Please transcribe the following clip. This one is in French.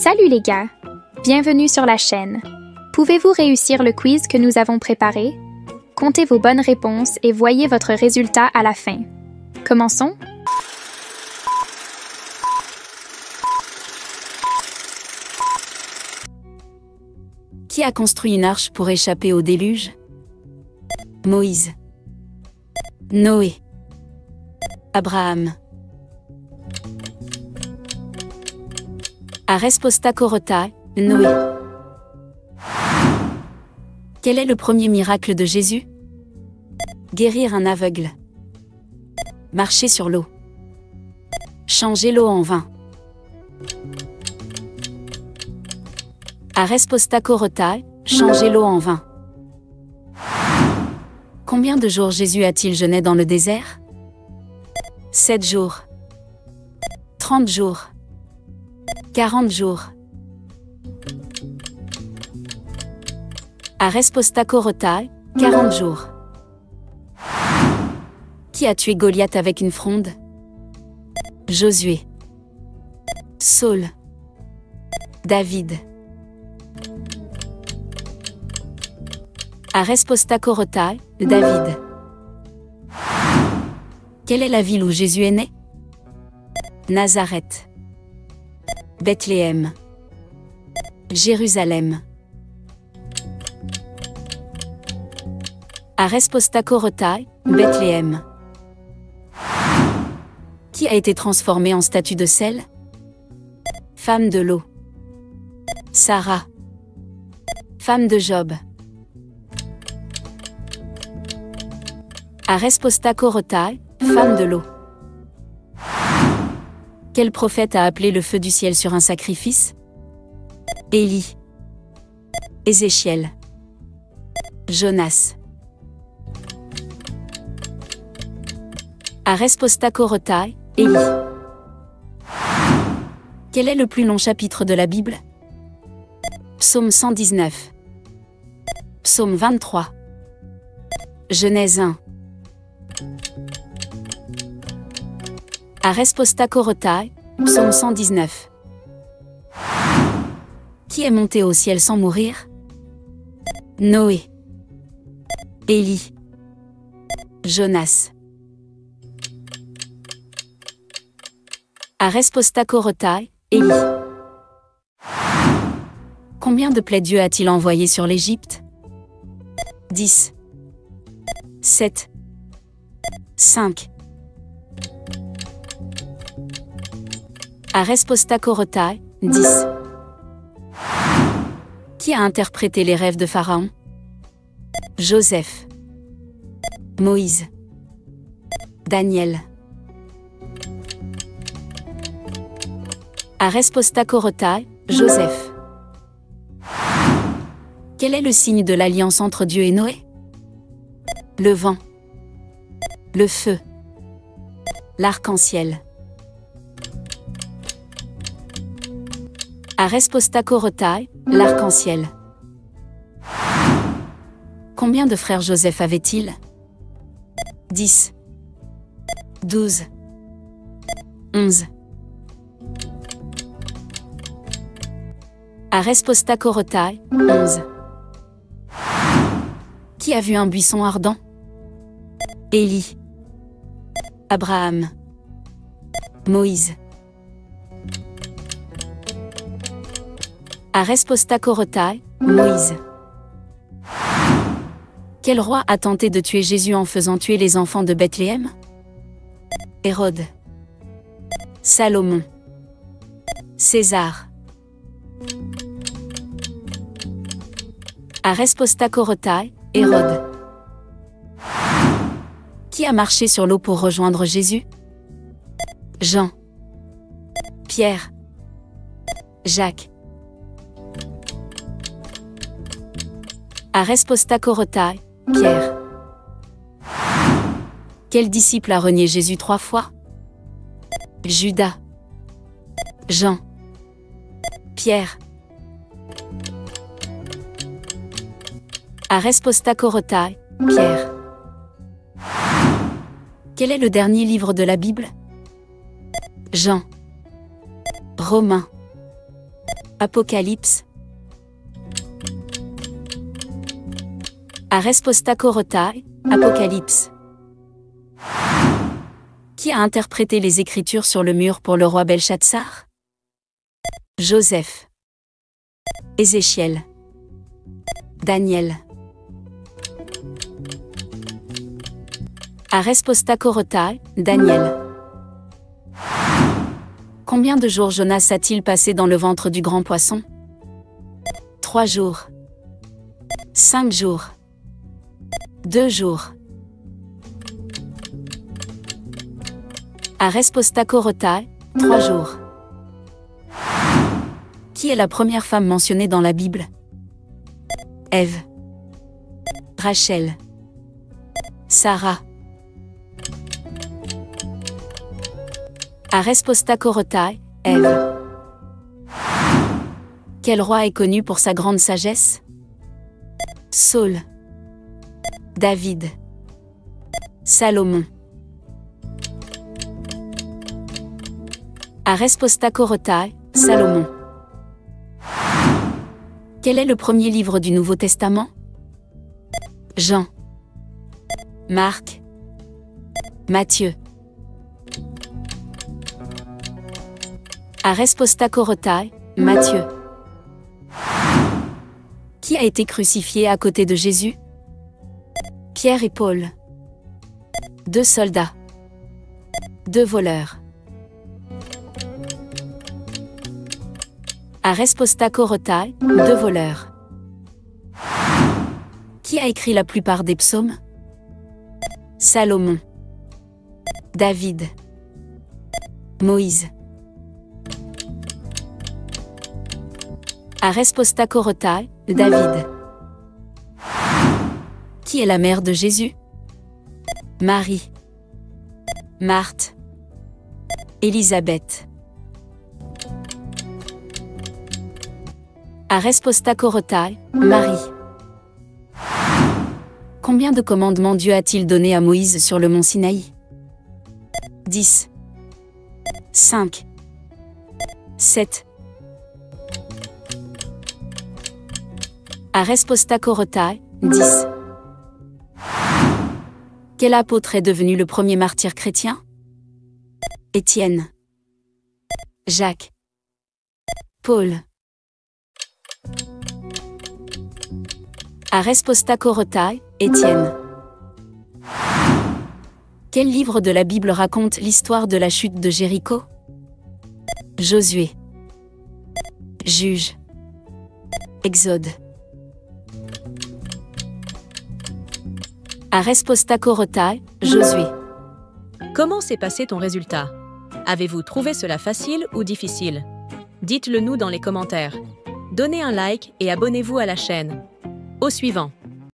Salut les gars! Bienvenue sur la chaîne. Pouvez-vous réussir le quiz que nous avons préparé? Comptez vos bonnes réponses et voyez votre résultat à la fin. Commençons? Qui a construit une arche pour échapper au déluge? Moïse. Noé. Abraham. Arespostakorota, Noé. Quel est le premier miracle de Jésus? Guérir un aveugle. Marcher sur l'eau. Changer l'eau en vin. Arespostakorota, changer l'eau en vin. Combien de jours Jésus a-t-il jeûné dans le désert? 7 jours. 30 jours. 40 jours. Arespostakorota, 40 jours. Qui a tué Goliath avec une fronde? Josué. Saul. David. Arespostakorota, David. Quelle est la ville où Jésus est né? Nazareth. Bethléem. Jérusalem. Arespostakorota, Bethléem. Qui a été transformé en statue de sel? Femme de l'eau. Sarah. Femme de Job. Arespostakorota, femme de l'eau. Quel prophète a appelé le feu du ciel sur un sacrifice? Élie. Ézéchiel. Jonas. Arespostakorota, Élie. Quel est le plus long chapitre de la Bible? Psaume 119. Psaume 23. Genèse 1. Arespostakorota, Psaume 119. Qui est monté au ciel sans mourir? Noé. Élie. Jonas. Arespostakorota, Élie. Combien de plaies Dieu a-t-il envoyé sur l'Égypte? 10. 7. 5. Arespostakorota, 10. Qui a interprété les rêves de Pharaon? Joseph. Moïse. Daniel. Arespostakorota, Joseph. Quel est le signe de l'alliance entre Dieu et Noé? Le vent. Le feu. L'arc-en-ciel. Arespostakorota, l'arc-en-ciel. Combien de frères Joseph avait-il? 10. 12. 11. Arespostakorota, 11. Qui a vu un buisson ardent? Élie. Abraham. Moïse. Arespostakorota, Moïse. Quel roi a tenté de tuer Jésus en faisant tuer les enfants de Bethléem? Hérode. Salomon. César. Arespostakorota, Hérode. Qui a marché sur l'eau pour rejoindre Jésus? Jean. Pierre. Jacques. Arespostakorota, Pierre. Quel disciple a renié Jésus 3 fois? Judas. Jean. Pierre. Arespostakorota, Pierre. Quel est le dernier livre de la Bible? Jean. Romains. Apocalypse. Arespostakorota, Apocalypse. Qui a interprété les Écritures sur le mur pour le roi Belshazzar? Joseph. Ézéchiel. Daniel. Arespostakorota, Daniel. Combien de jours Jonas a-t-il passé dans le ventre du grand poisson? 3 jours. 5 jours. 2 jours. Arespostakorota, 3 jours. Qui est la première femme mentionnée dans la Bible? Ève. Rachel. Sarah. Arespostakorota, Ève. Quel roi est connu pour sa grande sagesse? Saul. David. Salomon. Arespostakorota, Salomon. Quel est le premier livre du Nouveau Testament? Jean. Marc. Matthieu. Arespostakorota, Matthieu. Qui a été crucifié à côté de Jésus? Pierre et Paul. 2 soldats. 2 voleurs. Arespostakorota, 2 voleurs. Qui a écrit la plupart des psaumes? Salomon. David. Moïse. Arespostakorota, David. Qui est la mère de Jésus? Marie. Marthe. Élisabeth. Arespostakorota, Marie. Combien de commandements Dieu a-t-il donné à Moïse sur le mont Sinaï? 10. 5. 7. Arespostakorota, 10. Quel apôtre est devenu le premier martyr chrétien? Étienne. Jacques. Paul. Arespostakorota, Étienne. Quel livre de la Bible raconte l'histoire de la chute de Jéricho? Josué. Juge. Exode. Arespostakorota, Josué. Comment s'est passé ton résultat? Avez-vous trouvé cela facile ou difficile? Dites-le nous dans les commentaires. Donnez un like et abonnez-vous à la chaîne. Au suivant.